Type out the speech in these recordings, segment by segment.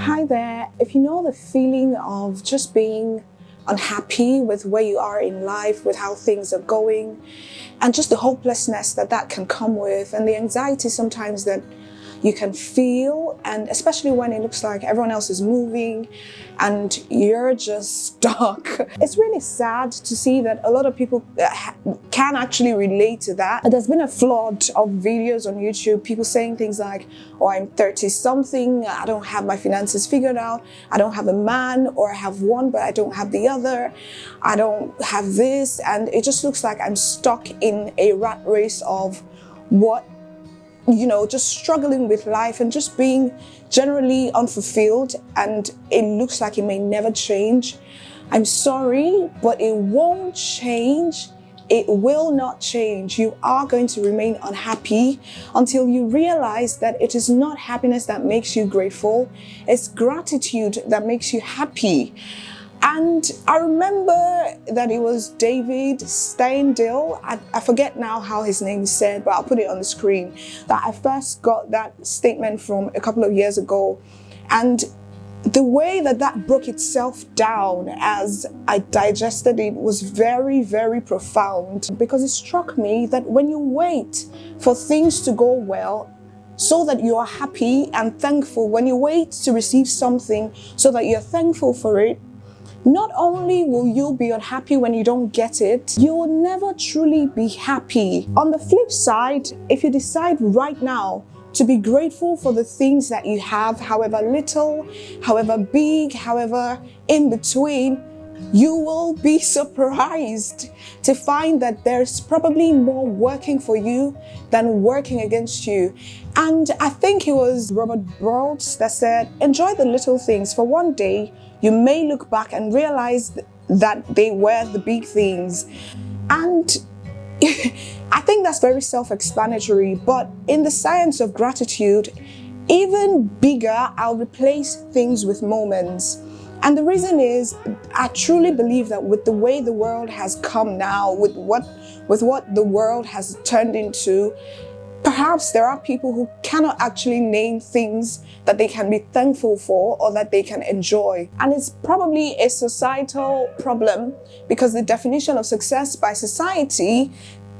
Hi there. If you know the feeling of just being unhappy with where you are in life, with how things are going, and just the hopelessness that can come with, and the anxiety sometimes that you can feel, and especially when it looks like everyone else is moving and you're just stuck. It's really sad to see that a lot of people can actually relate to that. There's been a flood of videos on YouTube, people saying things like, oh, I'm 30 something, I don't have my finances figured out, I don't have a man, or I have one but I don't have the other, I don't have this, and it just looks like I'm stuck in a rat race of just struggling with life and just being generally unfulfilled, and it looks like it may never change. I'm sorry, but it won't change. It will not change. You are going to remain unhappy until you realize that it is not happiness that makes you grateful. It's gratitude that makes you happy. And I remember that it was David Steindl, I forget now how his name is said, but I'll put it on the screen, that I first got that statement from a couple of years ago. And the way that broke itself down as I digested it was very, very profound, because it struck me that when you wait for things to go well so that you are happy and thankful, when you wait to receive something so that you're thankful for it, not only will you be unhappy when you don't get it, you will never truly be happy. On the flip side, if you decide right now to be grateful for the things that you have, however little, however big, however in between, you will be surprised to find that there's probably more working for you than working against you. And I think it was Robert Brault that said, enjoy the little things, for one day you may look back and realize that they were the big things. And I think that's very self-explanatory, but in the science of gratitude, even bigger, I'll replace things with moments. And the reason is, I truly believe that with the way the world has come now, with what the world has turned into, perhaps there are people who cannot actually name things that they can be thankful for or that they can enjoy. And it's probably a societal problem, because the definition of success by society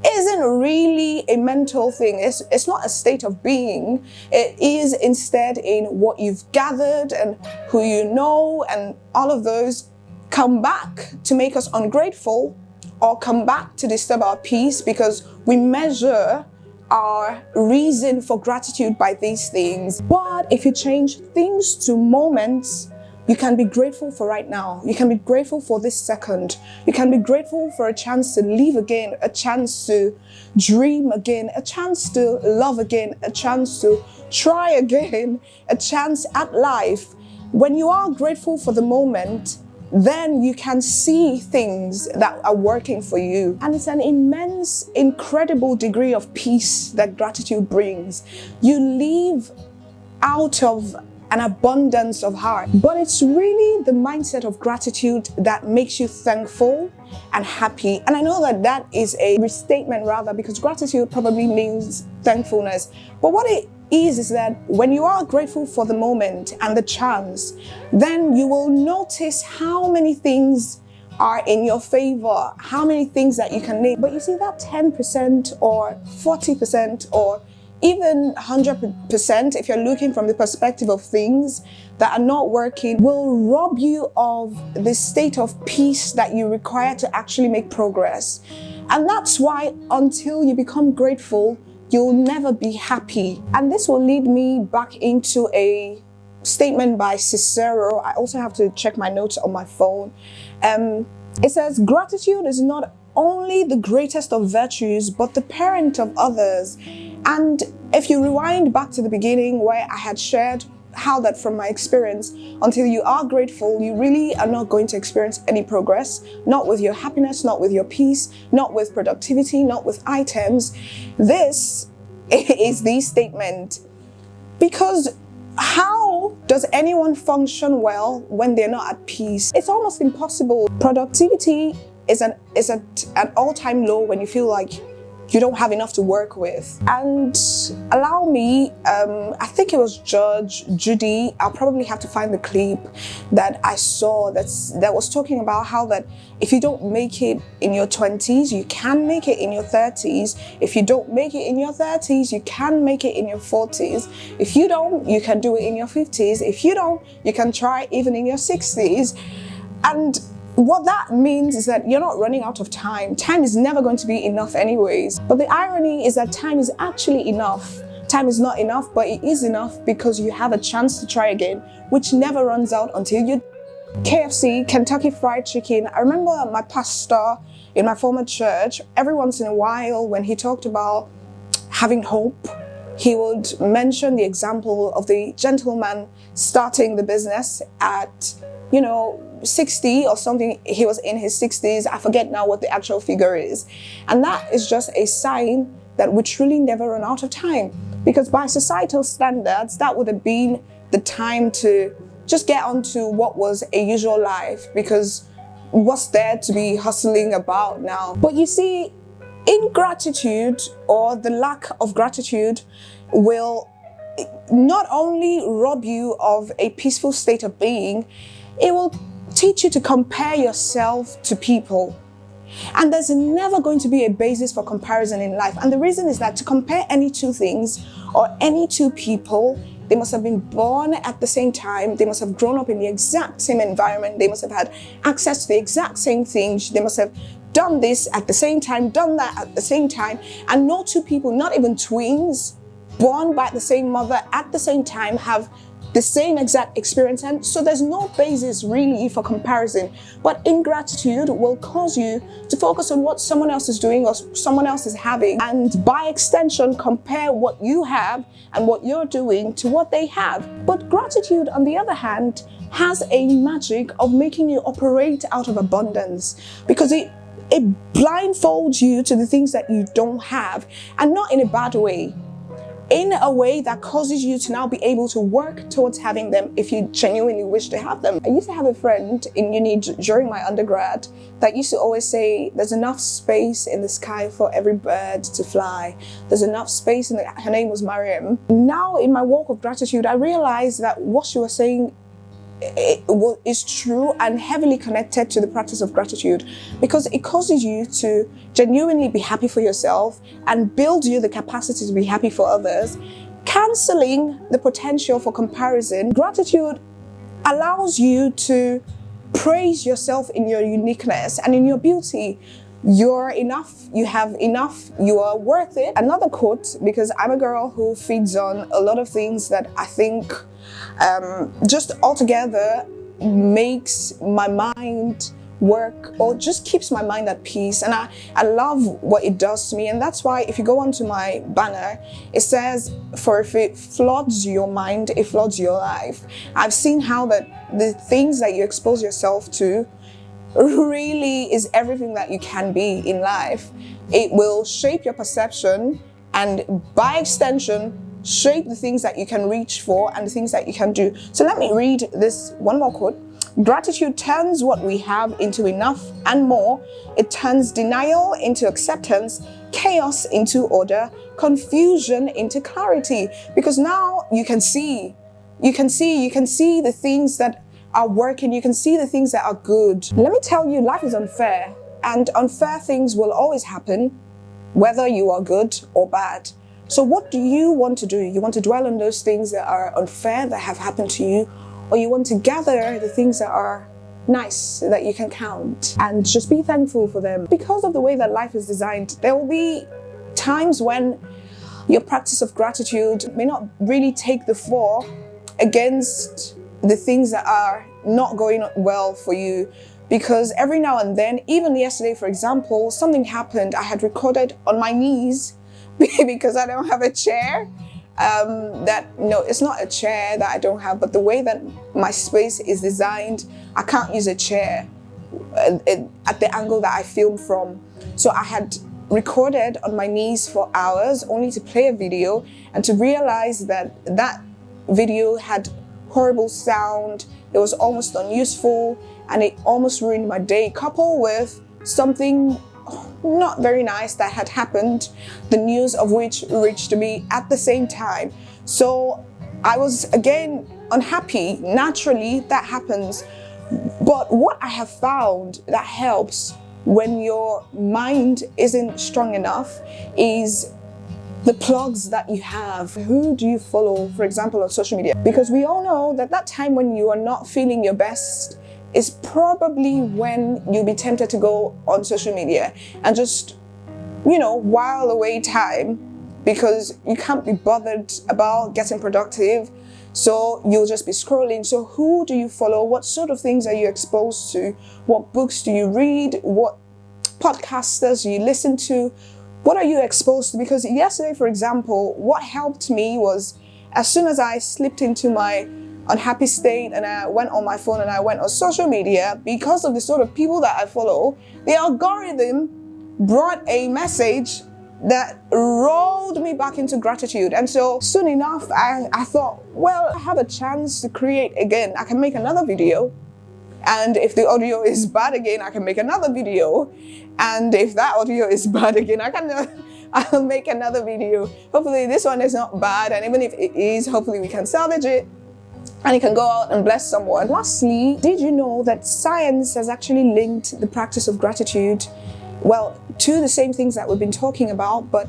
isn't really a mental thing. It's not a state of being. It is instead in what you've gathered and who you know, and all of those come back to make us ungrateful or come back to disturb our peace, because we measure our reason for gratitude by these things. But if you change things to moments, you can be grateful for right now. You can be grateful for this second. You can be grateful for a chance to live again, a chance to dream again, a chance to love again, a chance to try again, a chance at life. When you are grateful for the moment, then you can see things that are working for you. And it's an immense, incredible degree of peace that gratitude brings. You live out of an abundance of heart. But it's really the mindset of gratitude that makes you thankful and happy. And I know that is a restatement rather, because gratitude probably means thankfulness. But what it is that when you are grateful for the moment and the chance, then you will notice how many things are in your favor, how many things that you can name. But you see, that 10% or 40% or even 100%, if you're looking from the perspective of things that are not working, will rob you of the state of peace that you require to actually make progress. And that's why until you become grateful, you'll never be happy. And this will lead me back into a statement by Cicero. I also have to check my notes on my phone. It says, gratitude is not only the greatest of virtues, but the parent of others. And if you rewind back to the beginning where I had shared how that from my experience, until you are grateful, you really are not going to experience any progress, not with your happiness, not with your peace, not with productivity, not with items. This is the statement. Because how does anyone function well when they're not at peace? It's almost impossible. Productivity is at an all-time low when you feel like you don't have enough to work with. And allow me, I think it was Judge Judy, I'll probably have to find the clip that I saw that was talking about how that if you don't make it in your 20s, you can make it in your 30s. If you don't make it in your 30s, you can make it in your 40s. If you don't, you can do it in your 50s. If you don't, you can try even in your 60s. And what that means is that you're not running out of time. Time is never going to be enough anyways. But the irony is that time is actually enough. Time is not enough, but it is enough because you have a chance to try again, which never runs out until you... KFC, Kentucky Fried Chicken. I remember my pastor in my former church, every once in a while when he talked about having hope, he would mention the example of the gentleman starting the business at, 60 or something. He was in his 60s. I forget now what the actual figure is. And that is just a sign that we truly never run out of time. Because by societal standards, that would have been the time to just get on to what was a usual life, because what's there to be hustling about now? But you see, ingratitude or the lack of gratitude will not only rob you of a peaceful state of being, it will teach you to compare yourself to people. And there's never going to be a basis for comparison in life. And the reason is that to compare any two things or any two people, they must have been born at the same time. They must have grown up in the exact same environment. They must have had access to the exact same things. They must have done this at the same time, done that at the same time. And no two people, not even twins, born by the same mother at the same time, have the same exact experience. And so there's no basis really for comparison. But ingratitude will cause you to focus on what someone else is doing or someone else is having, and by extension compare what you have and what you're doing to what they have. But gratitude, on the other hand, has a magic of making you operate out of abundance, because it blindfolds you to the things that you don't have, and not in a bad way, in a way that causes you to now be able to work towards having them if you genuinely wish to have them. I used to have a friend in uni during my undergrad that used to always say, there's enough space in the sky for every bird to fly. There's enough space in her name was Mariam. Now in my walk of gratitude, I realized that what she was saying is true and heavily connected to the practice of gratitude, because it causes you to genuinely be happy for yourself and builds you the capacity to be happy for others, cancelling the potential for comparison. Gratitude allows you to praise yourself in your uniqueness and in your beauty. You're enough, you have enough, you are worth it. Another quote, because I'm a girl who feeds on a lot of things that I think just altogether makes my mind work, or just keeps my mind at peace. And I love what it does to me. And that's why if you go onto my banner, it says, for if it floods your mind, it floods your life. I've seen how that the things that you expose yourself to really is everything that you can be in life. It will shape your perception, and by extension, shape the things that you can reach for and the things that you can do. So let me read this one more quote. Gratitude turns what we have into enough and more. It turns denial into acceptance, chaos into order, confusion into clarity. Because now you can see the things that are working. You can see the things that are good. Let me tell you, life is unfair, and unfair things will always happen, whether you are good or bad. So what do you want to do? You want to dwell on those things that are unfair, that have happened to you, or you want to gather the things that are nice, that you can count, and just be thankful for them? Because of the way that life is designed, there will be times when your practice of gratitude may not really take the fall against the things that are not going well for you. Because every now and then, even yesterday, for example, something happened. I had recorded on my knees because I don't have a chair. No, it's not a chair that I don't have, but the way that my space is designed, I can't use a chair at the angle that I film from. So I had recorded on my knees for hours only to play a video and to realize that that video had horrible sound. It was almost unuseful, and it almost ruined my day, coupled with something not very nice that had happened, the news of which reached me at the same time. So I was again unhappy. Naturally, that happens. But what I have found that helps when your mind isn't strong enough is the plugs that you have. Who do you follow, for example, on social media? Because we all know that that time when you are not feeling your best is probably when you'll be tempted to go on social media and just, while away time, because you can't be bothered about getting productive. So you'll just be scrolling. So who do you follow? What sort of things are you exposed to? What books do you read? What podcasters do you listen to? What are you exposed to? Because yesterday, for example, what helped me was as soon as I slipped into my unhappy state and I went on my phone and I went on social media, because of the sort of people that I follow, the algorithm brought a message that rolled me back into gratitude. And so soon enough, I thought, well, I have a chance to create again. I can make another video. And if the audio is bad again, I can make another video. And if that audio is bad again, I'll make another video. Hopefully this one is not bad. And even if it is, hopefully we can salvage it and it can go out and bless someone. Lastly, did you know that science has actually linked the practice of gratitude, well, to the same things that we've been talking about? But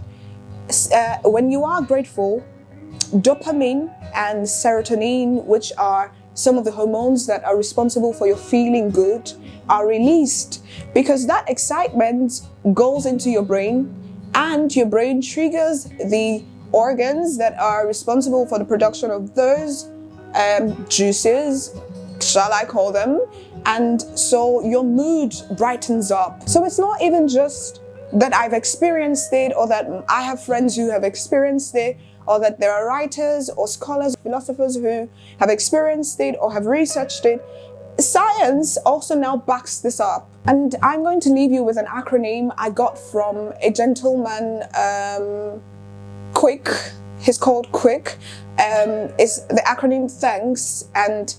when you are grateful, dopamine and serotonin, which are some of the hormones that are responsible for your feeling good, are released, because that excitement goes into your brain and your brain triggers the organs that are responsible for the production of those juices, shall I call them, and so your mood brightens up. So it's not even just that I've experienced it or that I have friends who have experienced it, or that there are writers or scholars, philosophers who have experienced it or have researched it. Science also now backs this up. And I'm going to leave you with an acronym I got from a gentleman, Quick. He's called Quick. Is the acronym thanks, and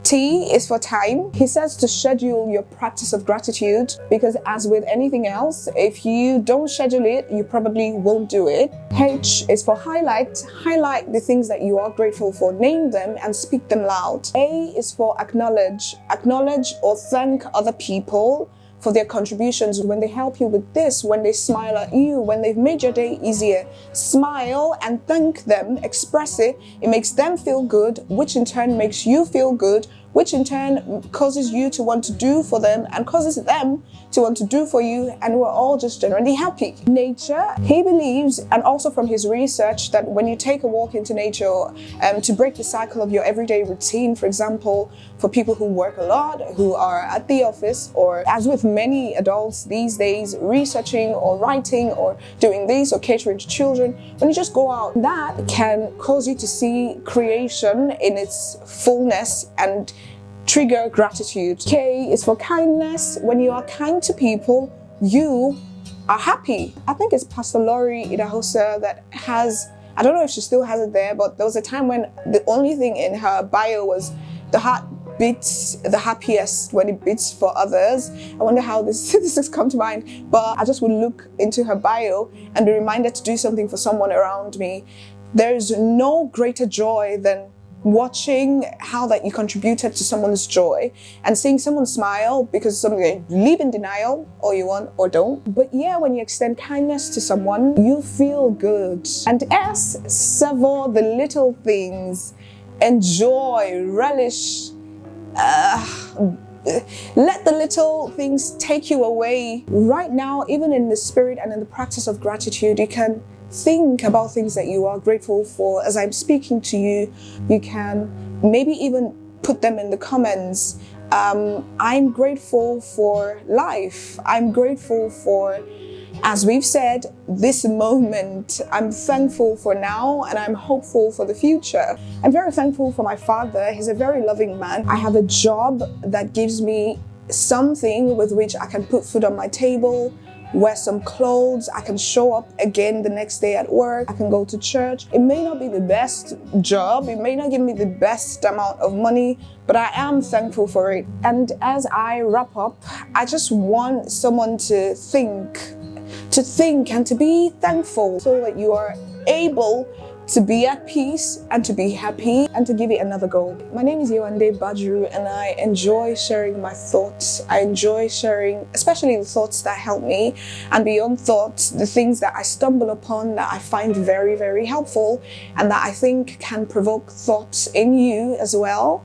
T is for time. He says to schedule your practice of gratitude, because as with anything else, if you don't schedule it, you probably won't do it. H is for highlight. Highlight the things that you are grateful for, name them and speak them loud. A is for acknowledge. Acknowledge or thank other people for their contributions, when they help you with this, when they smile at you, when they've made your day easier. Smile and thank them, express it. It makes them feel good, which in turn makes you feel good, which in turn causes you to want to do for them and causes them to want to do for you, and we're all just generally happy. Nature, he believes, and also from his research, that when you take a walk into nature to break the cycle of your everyday routine, for example, for people who work a lot, who are at the office, or as with many adults these days, researching or writing or doing this or catering to children, when you just go out, that can cause you to see creation in its fullness and trigger gratitude. K is for kindness. When you are kind to people, you are happy. I think it's Pastor Lori Idahosa that has, I don't know if she still has it there, but there was a time when the only thing in her bio was the heart beats the happiest when it beats for others. I wonder how this has come to mind, but I just would look into her bio and be reminded to do something for someone around me. There is no greater joy than watching how that you contributed to someone's joy and seeing someone smile, because something live in denial, or you want or don't. But yeah, when you extend kindness to someone, you feel good. And S, savor the little things, enjoy, relish, let the little things take you away. Right now, even in the spirit and in the practice of gratitude, you can think about things that you are grateful for. As I'm speaking to you, you can maybe even put them in the comments. I'm grateful for life. I'm grateful for, as we've said, this moment. I'm thankful for now, and I'm hopeful for the future. I'm very thankful for my father. He's a very loving man. I have a job that gives me something with which I can put food on my table, wear some clothes, I can show up again the next day at work, I can go to church. It may not be the best job, it may not give me the best amount of money, but I am thankful for it. And as I wrap up, I just want someone to think to think and to be thankful so that you are able to be at peace and to be happy and to give it another go. My name is Yewande Badru and I enjoy sharing my thoughts. I enjoy sharing especially the thoughts that help me, and beyond thoughts, the things that I stumble upon that I find very, very helpful and that I think can provoke thoughts in you as well,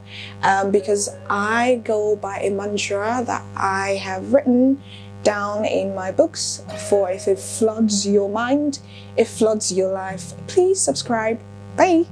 because I go by a mantra that I have written down in my books. For if it floods your mind, it floods your life. Please subscribe. Bye.